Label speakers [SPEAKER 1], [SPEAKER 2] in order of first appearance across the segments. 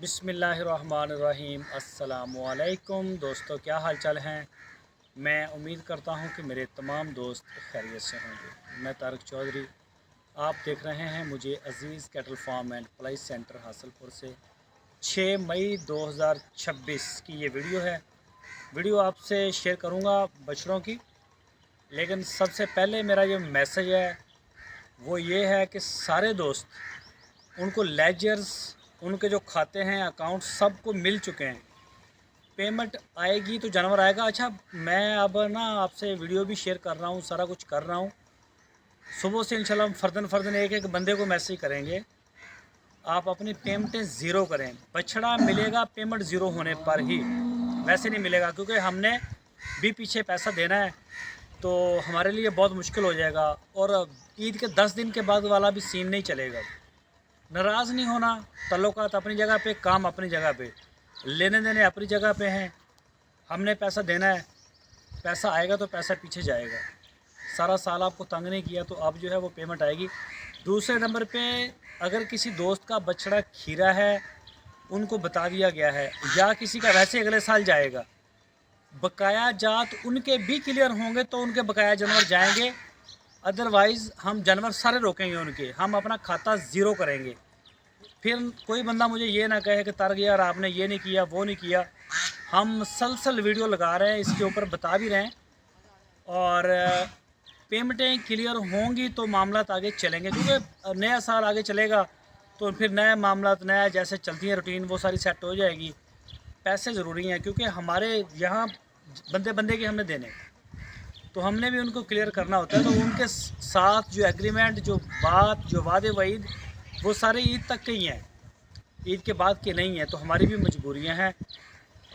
[SPEAKER 1] बिस्मिल्लाहिर्रहमानिर्रहीम। अस्सलामुअलैकुम दोस्तों, क्या हाल चाल हैं। मैं उम्मीद करता हूं कि मेरे तमाम दोस्त खैरियत से होंगे। मैं तारिक चौधरी, आप देख रहे हैं मुझे Aziz cattle farm and ply centre Hasalpur से। 6 मई 2026 की ये वीडियो है। वीडियो आपसे शेयर करूंगा बछड़ों की, लेकिन सबसे पहले मेरा ये मैसेज है वो ये है कि सारे दोस्त उनको लेजर्स, उनके जो खाते हैं, अकाउंट सबको मिल चुके हैं। पेमेंट आएगी तो जानवर आएगा। अच्छा, मैं अब ना आपसे वीडियो भी शेयर कर रहा हूँ, सारा कुछ कर रहा हूँ। सुबह से इंशाल्लाह हम फ़र्दन एक एक बंदे को मैसेज करेंगे, आप अपनी पेमेंटें ज़ीरो करें। बछड़ा मिलेगा पेमेंट ज़ीरो होने पर ही, वैसे नहीं मिलेगा, क्योंकि हमने भी पीछे पैसा देना है तो हमारे लिए बहुत मुश्किल हो जाएगा। और ईद के 10 दिन के बाद वाला भी सीन नहीं चलेगा। नाराज़ नहीं होना, तल्लुकात अपनी जगह पे, काम अपनी जगह पे, लेने देने अपनी जगह पे हैं। हमने पैसा देना है, पैसा आएगा तो पैसा पीछे जाएगा। सारा साल आपको तंग नहीं किया तो अब जो है वो पेमेंट आएगी। दूसरे नंबर पे, अगर किसी दोस्त का बछड़ा खीरा है, उनको बता दिया गया है, या किसी का वैसे अगले साल जाएगा, बकाया जात उनके भी क्लियर होंगे तो उनके बकाया जानवर जाएंगे। अदरवाइज़ हम जानवर सारे रोकेंगे उनके, हम अपना खाता ज़ीरो करेंगे। फिर कोई बंदा मुझे ये ना कहे कि तारक यार आपने ये नहीं किया, वो नहीं किया। हम मुसलसल वीडियो लगा रहे हैं, इसके ऊपर बता भी रहे हैं, और पेमेंटें क्लियर होंगी तो मामला आगे चलेंगे। क्योंकि नया साल आगे चलेगा तो फिर नए मामला, नया जैसे चलती है रूटीन, वो सारी सेट हो जाएगी। पैसे ज़रूरी हैं, क्योंकि हमारे यहाँ बंदे बंदे के हमने देने, तो हमने भी उनको क्लियर करना होता है। तो उनके साथ जो एग्रीमेंट, जो बात, जो वादे वईद, वो सारे ईद तक के ही हैं, ईद के बाद के नहीं हैं। तो हमारी भी मजबूरियां हैं।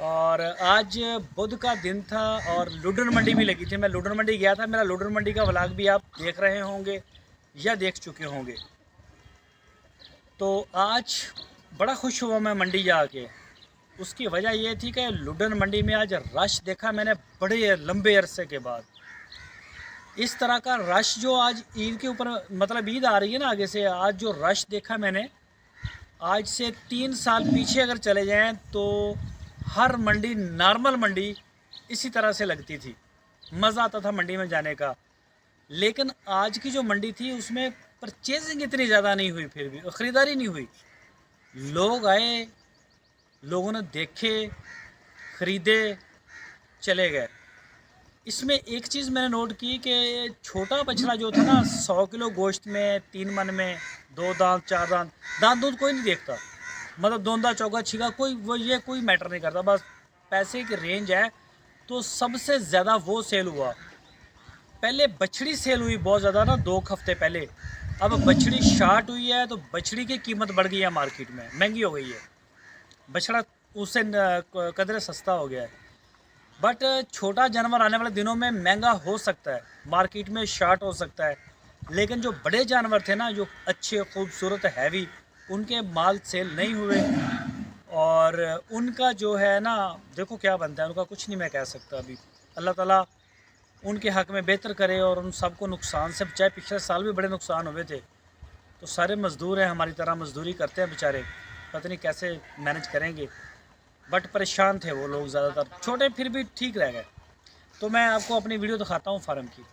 [SPEAKER 1] और आज बुध का दिन था और लुडन मंडी भी लगी थी। मैं लुडन मंडी गया था, मेरा लुडन मंडी का व्लॉग भी आप देख रहे होंगे या देख चुके होंगे। तो आज बड़ा खुश हुआ मैं मंडी जाके। उसकी वजह ये थी कि लुडन मंडी में आज रश देखा मैंने बड़े लंबे अरसे के बाद। इस तरह का रश जो आज ईद के ऊपर, मतलब ईद आ रही है ना आगे से, आज जो रश देखा मैंने, आज से 3 साल पीछे अगर चले जाएं तो हर मंडी, नॉर्मल मंडी इसी तरह से लगती थी, मज़ा आता था मंडी में जाने का। लेकिन आज की जो मंडी थी उसमें परचेजिंग इतनी ज़्यादा नहीं हुई, फिर भी ख़रीदारी नहीं हुई। लोग आए, लोगों ने देखे, ख़रीदे, चले गए। इसमें एक चीज़ मैंने नोट की कि छोटा बछड़ा जो था ना, 100 किलो गोश्त में, 3 मन में, 2 दांत 4 दांत, दांत दूध कोई नहीं देखता, मतलब दोंदा चौका छिका कोई, वो ये कोई मैटर नहीं करता, बस पैसे की रेंज है। तो सबसे ज़्यादा वो सेल हुआ। पहले बछड़ी सेल हुई बहुत ज़्यादा ना, 2 हफ्ते पहले। अब बछड़ी शार्ट हुई है तो बछड़ी की कीमत बढ़ गई है, मार्केट में महंगी हो गई है। बछड़ा उससे कदरे सस्ता हो गया है। बट छोटा जानवर आने वाले दिनों में महंगा हो सकता है, मार्केट में शार्ट हो सकता है। लेकिन जो बड़े जानवर थे ना, जो अच्छे, खूबसूरत, हैवी, उनके माल सेल नहीं हुए। और उनका जो है ना, देखो क्या बनता है उनका, कुछ नहीं मैं कह सकता अभी। अल्लाह ताला उनके हक़ में बेहतर करे और उन सबको नुकसान से बचाए। पिछले साल भी बड़े नुकसान हुए थे। तो सारे मज़दूर हैं, हमारी तरह मज़दूरी करते हैं बेचारे, पता नहीं कैसे मैनेज करेंगे। बट परेशान थे वो लोग ज़्यादातर, छोटे फिर भी ठीक रह गए। तो मैं आपको अपनी वीडियो दिखाता हूँ फार्म की।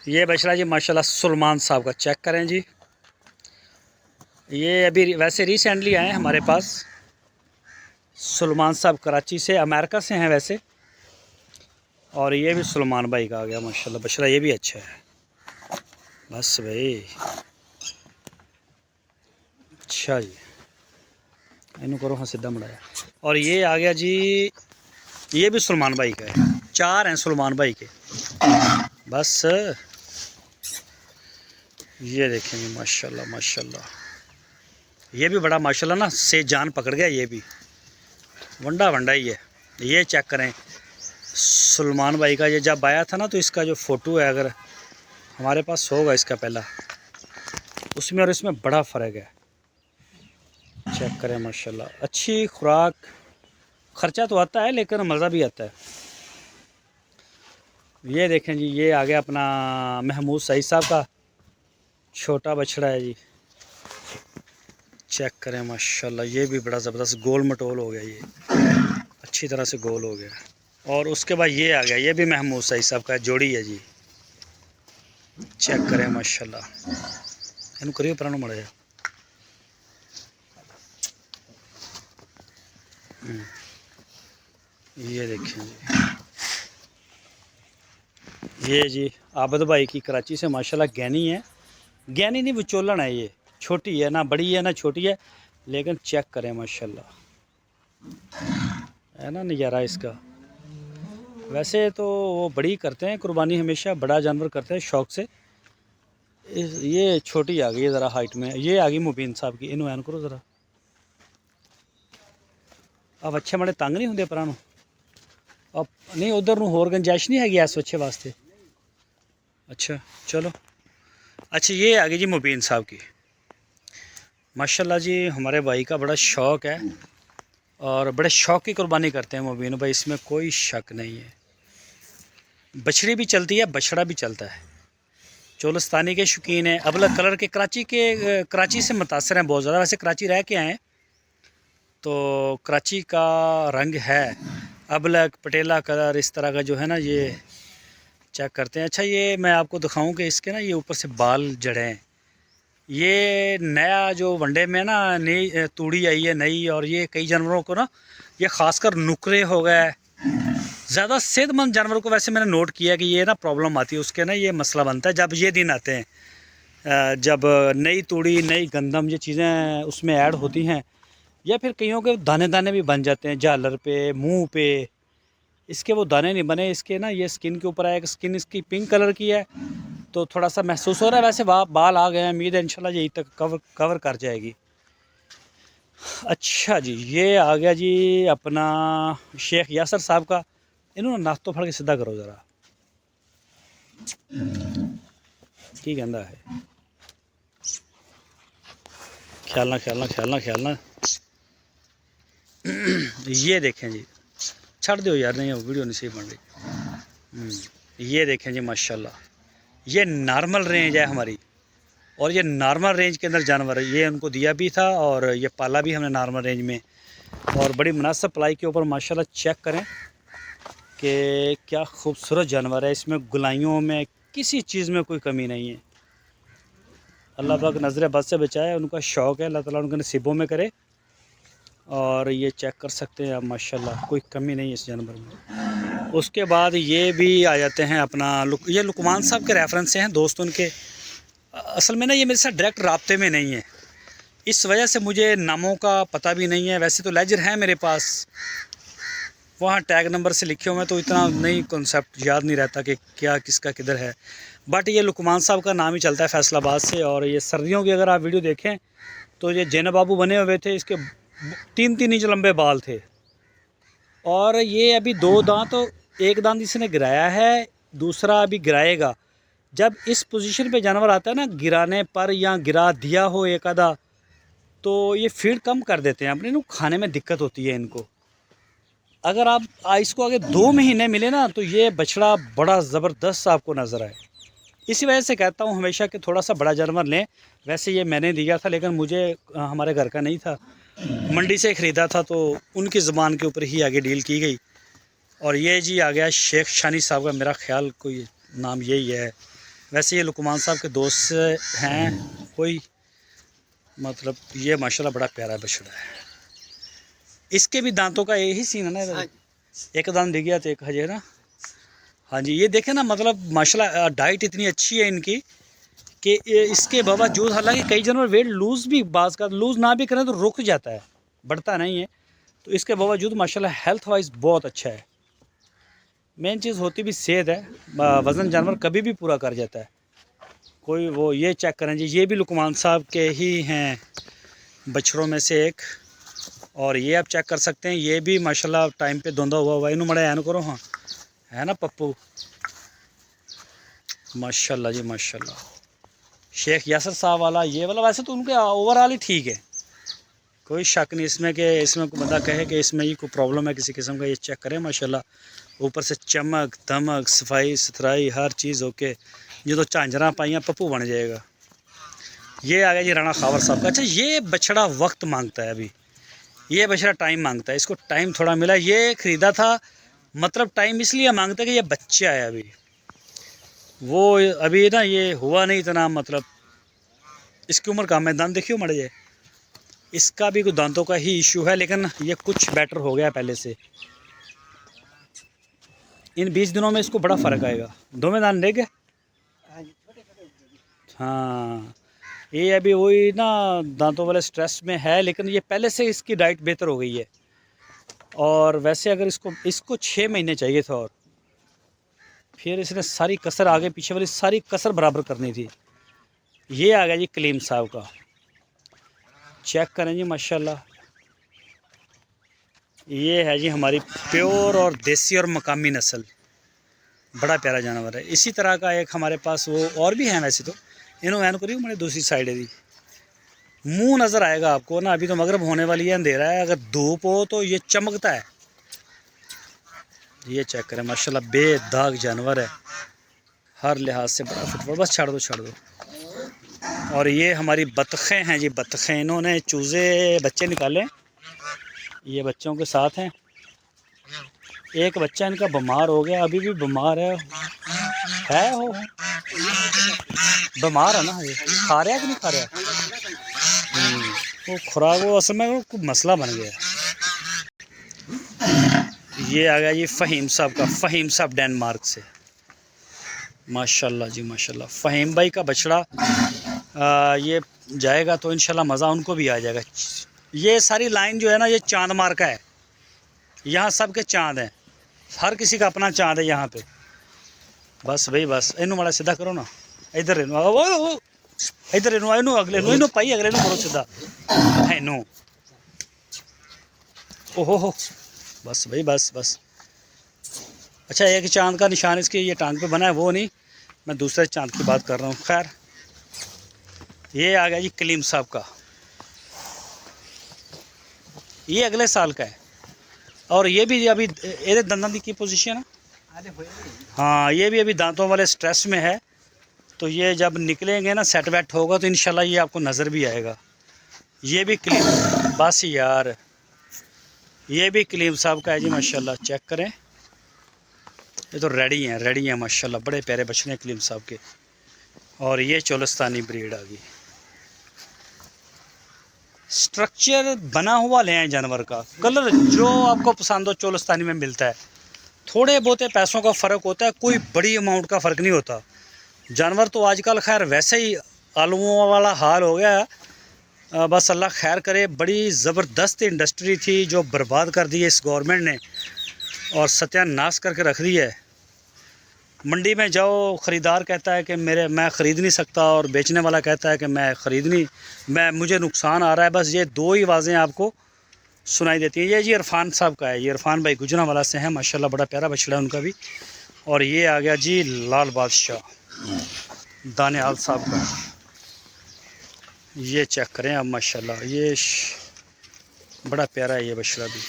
[SPEAKER 1] ये बछड़ा जी माशाल्लाह सुलेमान साहब का, चेक करें जी। ये अभी वैसे रिसेंटली आए हमारे पास। सुलेमान साहब कराची से, अमेरिका से हैं वैसे। और ये भी सुलेमान भाई का आ गया माशाल्लाह बछड़ा, ये भी अच्छा है। बस भाई, अच्छा जी, इनू करो हाँ सीधा मुड़ाया। और ये आ गया जी, ये भी सुलेमान भाई का है। 4 हैं सुलेमान भाई के। बस ये देखें जी, माशाल्लाह माशाल्लाह, ये भी बड़ा माशाल्लाह ना से जान पकड़ गया। ये भी वंडा वंडा ही है। ये चेक करें सुलेमान भाई का। ये जब आया था ना तो इसका जो फ़ोटो है, अगर हमारे पास होगा इसका पहला, उसमें और इसमें बड़ा फ़र्क है। चेक करें माशाल्लाह, अच्छी खुराक, ख़र्चा तो आता है लेकिन मज़ा भी आता है। ये देखें जी, ये आ गया अपना महमूद सईद साहब का छोटा बछड़ा है जी। चेक करें माशाल्लाह, ये भी बड़ा ज़बरदस्त गोल मटोल हो गया, ये अच्छी तरह से गोल हो गया। और उसके बाद ये आ गया, ये भी महमूद सही साहब का जोड़ी है जी। चेक करें माशाल्लाह, इन करिए पुराना मड़ा जा। ये देखें जी, ये जी आबद भाई की कराची से माशाल्लाह गैनी है, गैनी नहीं विचोलन है, ये छोटी है, ना बड़ी है ना छोटी है, लेकिन चेक करें माशाल्लाह, है ना नज़ारा इसका। वैसे तो वो बड़ी करते हैं कुर्बानी, हमेशा बड़ा जानवर करते हैं शौक़ से। ये छोटी आ गई है ज़रा हाइट में, ये आ गई मुबीन साहब की, इन्हों ऐन करो ज़रा। अब अच्छे बड़े तंग नहीं होंगे परानों, अब नहीं उधर नूं होर गुंजाइश नहीं हैगी इस अच्छे वास्ते। अच्छा चलो, अच्छा ये आ गई जी मुबीन साहब की माशाल्लाह जी। हमारे भाई का बड़ा शौक़ है और बड़े शौक़ की कुर्बानी करते हैं मुबीन भाई, इसमें कोई शक नहीं है। बछड़ी भी चलती है, बछड़ा भी चलता है, चोलस्तानी के शौकीन है, अबलग कलर के कराची से मुतासर हैं बहुत ज़्यादा। वैसे कराची रह के आए हैं तो कराची का रंग है अबलग पटेला कलर, इस तरह का जो है ना, ये चेक करते हैं। अच्छा ये मैं आपको दिखाऊं कि इसके ना ये ऊपर से बाल जड़े हैं, ये नया जो वनडे में ना नई तूड़ी आई है नई, और ये कई जानवरों को ना ये ख़ासकर नुकरे हो गए, ज़्यादा सेहतमंद जानवरों को वैसे मैंने नोट किया कि ये ना प्रॉब्लम आती है उसके ना, ये मसला बनता है जब ये दिन आते हैं, जब नई तूड़ी नई गंदम ये चीज़ें उसमें ऐड होती हैं, या फिर कईयों के दाने दाने भी बन जाते हैं झालर पे, मुंह पे। इसके वो दाने नहीं बने, इसके ना ये स्किन के ऊपर आया, स्किन इसकी पिंक कलर की है तो थोड़ा सा महसूस हो रहा है। वैसे बाल आ गए हैं, उम्मीद है इंशाल्लाह यही तक कवर कर जाएगी। अच्छा जी, ये आ गया जी अपना शेख यासर साहब का, इन्होंने नाश्तो फड़ के सीधा करो ज़रा, की कहता है, ख्याल ना ये देखें जी, छड़ दो यार, नहीं वीडियो नहीं सही बन रही। ये देखें जी माशाल्लाह, ये नॉर्मल रेंज है हमारी, और ये नॉर्मल रेंज के अंदर जानवर है, ये उनको दिया भी था और ये पाला भी हमने नॉर्मल रेंज में, और बड़ी मुनासिब पलाई के ऊपर माशाल्लाह। चेक करें कि क्या खूबसूरत जानवर है, इसमें गुलाइयों में किसी चीज़ में कोई कमी नहीं है। अल्लाह पाक नज़र बद से बचाए, उनका शौक़ है, अल्लाह ताला उनके नसीबों में करे। और ये चेक कर सकते हैं आप माशाल्लाह, कोई कमी नहीं है इस जानवर में। उसके बाद ये भी आ जाते हैं अपना ये लुकमान साहब के रेफरेंस से हैं दोस्त उनके। असल में ना ये मेरे साथ डायरेक्ट राब्ते में नहीं है, इस वजह से मुझे नामों का पता भी नहीं है। वैसे तो लेजर है मेरे पास, वहाँ टैग नंबर से लिखे हुए हैं, तो इतना नहीं कॉन्सेप्ट याद नहीं रहता कि क्या किसका किधर है। बट ये लुकमान साहब का नाम ही चलता है फैसलाबाद से। और ये सर्दियों की अगर आप वीडियो देखें तो ये जैनब बाबू बने हुए थे, इसके 3-3 इंच लंबे बाल थे, और ये अभी 2 दांत, तो एक दांत इसने गिराया है, दूसरा अभी गिराएगा। जब इस पोजीशन पे जानवर आता है ना गिराने पर, या गिरा दिया हो एक आधा, तो ये फीड कम कर देते हैं अपने, खाने में दिक्कत होती है इनको। अगर आप इसको आगे 2 महीने मिले ना तो ये बछड़ा बड़ा ज़बरदस्त आपको नज़र आए। इसी वजह से कहता हूँ हमेशा कि थोड़ा सा बड़ा जानवर लें। वैसे ये मैंने दिया था, लेकिन मुझे हमारे घर का नहीं था, मंडी से ख़रीदा था, तो उनकी ज़बान के ऊपर ही आगे डील की गई। और ये जी आ गया शेख शानी साहब का, मेरा ख्याल कोई नाम यही है। वैसे ये लुकमान साहब के दोस्त हैं कोई, मतलब ये माशाल्लाह बड़ा प्यारा बछड़ा है। इसके भी दांतों का यही सीन है ना, एक दांत दिख गया तो एक हजे ना। हाँ जी, ये देखें ना, मतलब माशाल्लाह डाइट इतनी अच्छी है इनकी कि इसके बावजूद, हालांकि कई जानवर वेट लूज़ भी, बाज़ का लूज़ ना भी करें तो रुक जाता है, बढ़ता नहीं है, तो इसके बावजूद माशाल्लाह हेल्थ वाइज बहुत अच्छा है। मेन चीज़ होती भी सेहत है, वज़न जानवर कभी भी पूरा कर जाता है कोई वो। ये चेक करें जी, ये भी लुकमान साहब के ही हैं बछड़ों में से एक। और ये आप चेक कर सकते हैं, ये भी माशाल्लाह टाइम पे धोंदा हुआ इन्हों मड़ा ऐन करो, हाँ है ना पप्पू, माशाल्लाह जी माशाल्लाह। शेख यासर साहब वाला ये वाला, वैसे तो उनके ओवरऑल ही ठीक है, कोई शक नहीं इसमें कि इसमें कोई बंदा कहे कि इसमें ही कोई प्रॉब्लम है किसी किस्म का। ये चेक करें माशाल्लाह, ऊपर से चमक दमक सफाई सुथराई हर चीज़ ओके। जो तो झांझरा पाइयाँ पप्पू बन जाएगा। ये आ गया जी राणा खावर साहब का। अच्छा, ये बछड़ा वक्त मांगता है अभी, ये बछड़ा टाइम मांगता है, इसको टाइम थोड़ा मिला। ये ख़रीदा था, मतलब टाइम इसलिए मांगता है कि ये बच्चा है अभी, वो अभी ना ये हुआ नहीं इतना, मतलब इसकी उम्र कम है। दांत देखियो मर जाए, इसका भी कुछ दांतों का ही इशू है, लेकिन ये कुछ बेटर हो गया पहले से। इन 20 दिनों में इसको बड़ा फ़र्क आएगा। दो में दांत देख, हाँ ये अभी वही ना दांतों वाले स्ट्रेस में है, लेकिन ये पहले से इसकी डाइट बेहतर हो गई है। और वैसे अगर इसको 6 महीने चाहिए था, और फिर इसने सारी कसर आगे पीछे वाली सारी कसर बराबर करनी थी। ये आ गया जी कलीम साहब का, चेक करें जी माशाल्लाह। ये है जी हमारी प्योर और देसी और मकामी नस्ल, बड़ा प्यारा जानवर है। इसी तरह का एक हमारे पास वो और भी है वैसे तो, इन्हों एन करी मैंने दूसरी साइड है, मुंह नज़र आएगा आपको ना। अभी तो मगरब होने वाली है, अंधेरा है, अगर धूप हो तो ये चमकता है। ये चेक करें माशाल्लाह, बेदाग जानवर है, हर लिहाज से बड़ा फिट। बस छोड़ दो छोड़ दो। और ये हमारी बतखें हैं जी, बतखें, इन्होंने चूज़े बच्चे निकाले, ये बच्चों के साथ हैं। एक बच्चा इनका बीमार हो गया, अभी भी बीमार है हो बीमार है ना। ये खा रहा है कि नहीं खा रहा? वो खुराक वो असल में वो कुछ मसला बन गया। ये आ गया जी फ़हीम साहब का, फ़हीम साहब डेनमार्क से, माशाल्लाह जी माशाल्लाह। फ़हीम भाई का बछड़ा ये जाएगा तो इंशाल्लाह मज़ा उनको भी आ जाएगा। ये सारी लाइन जो है ना, ये चांद मार का है, यहाँ सब के चांद हैं, हर किसी का अपना चांद है यहाँ पे। बस भाई बस, इनू माड़ा सीधा करो ना, इधर इनू इधर इनू इनू अगले इनू पाई अगले इनू करो सीधा है इनू। ओहो बस भाई बस बस। अच्छा, एक चांद का निशान इसके ये टांग पे बना है, वो नहीं, मैं दूसरे चांद की बात कर रहा हूँ। खैर, ये आ गया जी कलीम साहब का, ये अगले साल का है। और ये भी अभी ये दंदां की पोजीशन है, हाँ ये भी अभी दांतों वाले स्ट्रेस में है। तो ये जब निकलेंगे ना, सेट वेट होगा तो इंशाल्लाह ये आपको नज़र भी आएगा। ये भी कलीम, बस यार, ये भी कलीम साहब का है जी माशाल्लाह। चेक करें, ये तो रेडी हैं माशाल्लाह, बड़े प्यारे बछड़े हैं कलीम साहब के। और ये चोलस्तानी ब्रीड आ गई। स्ट्रक्चर बना हुआ ले आए जानवर का, कलर जो आपको पसंद हो चोलस्तानी में मिलता है। थोड़े बहुत पैसों का फ़र्क होता है, कोई बड़ी अमाउंट का फ़र्क नहीं होता। जानवर तो आजकल खैर वैसे ही आलुओं वाला हाल हो गया। बस अल्लाह खैर करे। बड़ी ज़बरदस्त इंडस्ट्री थी जो बर्बाद कर दी है इस गवर्नमेंट ने, और सत्यानाश करके रख दी है। मंडी में जाओ, ख़रीदार कहता है कि मैं ख़रीद नहीं सकता, और बेचने वाला कहता है कि मुझे नुकसान आ रहा है। बस ये दो ही आवाज़ें आपको सुनाई देती हैं। ये जी इरफान साहब का है, ये इरफान भाई गुजरांवाला से हैं माशाल्लाह, बड़ा प्यारा बछड़ा है उनका भी। और ये आ गया जी लाल बादशाह दानियाल साहब का, ये चेक करें आप माशाल्लाह, ये बड़ा प्यारा है ये बछड़ा भी,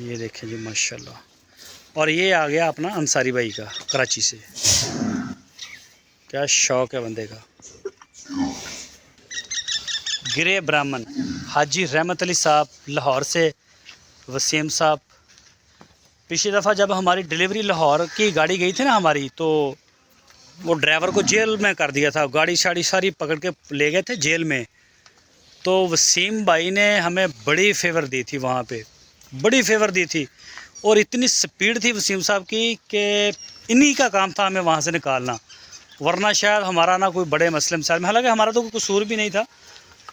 [SPEAKER 1] ये देखें जी माशाल्लाह। और ये आ गया अपना अंसारी भाई का, कराची से, क्या शौक़ है बंदे का। गिरे ब्राह्मण हाजी रहमत अली साहब लाहौर से, वसीम साहब। पिछली दफ़ा जब हमारी डिलीवरी लाहौर की गाड़ी गई थी ना हमारी, तो वो ड्राइवर को जेल में कर दिया था, गाड़ी शाड़ी सारी पकड़ के ले गए थे जेल में। तो वसीम भाई ने हमें बड़ी फेवर दी थी वहाँ पे, बड़ी फेवर दी थी। और इतनी स्पीड थी वसीम साहब की कि इन्हीं का काम था हमें वहाँ से निकालना, वरना शायद हमारा ना कोई बड़े मसले मसाइल में, हालांकि हमारा तो कोई कसूर भी नहीं था,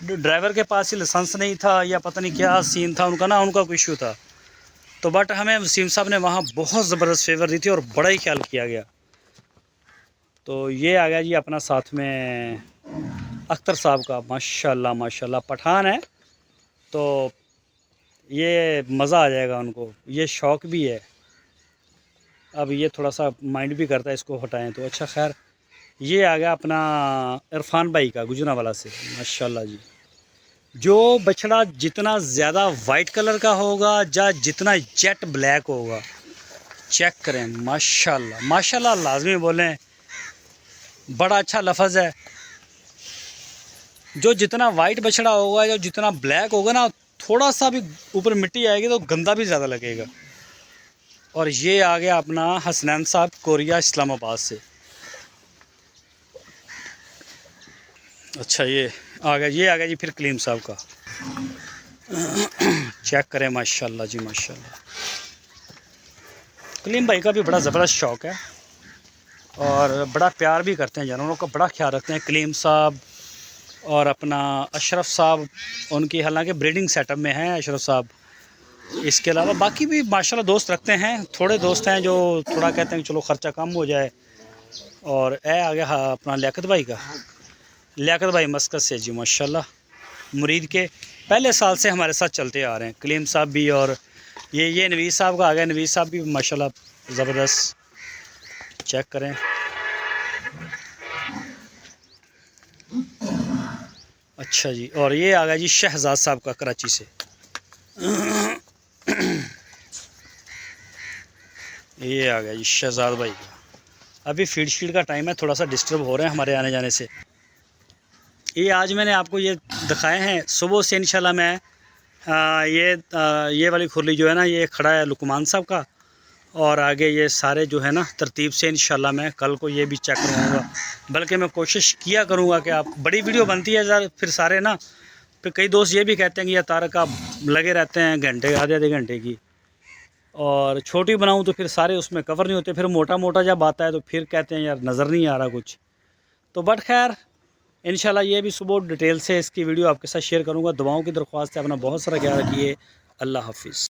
[SPEAKER 1] ड्राइवर के पास ही लाइसेंस नहीं था या पता नहीं क्या सीन था उनका ना, उनका कोई इशू था। तो बट हमें वसीम साहब ने वहाँ बहुत ज़बरदस्त फेवर दी थी और बड़ा ही ख्याल किया गया। तो ये आ गया जी अपना साथ में अख्तर साहब का, माशाल्लाह माशाल्लाह, पठान है तो ये मज़ा आ जाएगा उनको, ये शौक़ भी है। अब ये थोड़ा सा माइंड भी करता है इसको हटाएं तो। अच्छा खैर, ये आ गया अपना इरफान भाई का गुजरांवाला से, माशाल्लाह जी। जो बछड़ा जितना ज़्यादा वाइट कलर का होगा या जितना जेट ब्लैक होगा, चेक करें माशाल्लाह माशाल्लाह, लाजमी बोलें, बड़ा अच्छा लफ्ज़ है। जो जितना वाइट बछड़ा होगा या जितना ब्लैक होगा ना, थोड़ा सा भी ऊपर मिट्टी आएगी तो गंदा भी ज़्यादा लगेगा। और ये आ गया अपना हसनैन साहब कोरिया इस्लामाबाद से। अच्छा ये आ गया जी फिर कलीम साहब का। चेक करें, माशाल्लाह जी माशाल्लाह। कलीम भाई का भी बड़ा ज़बरदस्त शौक़ है और बड़ा प्यार भी करते हैं, जानवरों का बड़ा ख्याल रखते हैं कलीम साहब। और अपना अशरफ साहब, उनकी हालांकि ब्रीडिंग सेटअप में हैं अशरफ साहब। इसके अलावा बाकी भी माशाल्लाह दोस्त रखते हैं, थोड़े दोस्त हैं जो थोड़ा कहते हैं कि चलो ख़र्चा कम हो जाए। और आ गया हाँ अपना लियाकत भाई का। लियाकत भाई मस्कत से जी माशाल्लाह, मुरीद के पहले साल से हमारे साथ चलते आ रहे हैं। कलीम साहब भी और ये नवीस साहब का आ गया। नवीस साहब भी माशाल्लाह ज़बरदस्त। चेक करें, अच्छा जी। और ये आ गया जी शहजाद साहब का कराची से। ये आ गया जी शहजाद भाई का। अभी फीड शीड का टाइम है, थोड़ा सा डिस्टर्ब हो रहे हैं हमारे आने जाने से। ये आज मैंने आपको ये दिखाए हैं। सुबह से इंशाल्लाह मैं ये वाली खुरली जो है ना, ये खड़ा है लुकमान साहब का। और आगे ये सारे जो है ना तरतीब से इंशाल्लाह मैं कल को ये भी चेक करवाऊँगा। बल्कि मैं कोशिश किया करूँगा कि आप बड़ी वीडियो बनती है यार, फिर सारे ना, फिर कई दोस्त ये भी कहते हैं कि यार तारक आप लगे रहते हैं घंटे आधे घंटे की, और छोटी बनाऊँ तो फिर सारे उसमें कवर नहीं होते। फिर मोटा मोटा जब आता है तो फिर कहते हैं यार नज़र नहीं आ रहा कुछ। तो बट खैर इंशाल्लाह ये भी सुबह डिटेल से इसकी वीडियो आपके साथ शेयर करूँगा। दुआओं की दरख्वास्त है, अपना बहुत सारा ख्याल रखिए। अल्लाह हाफिज़।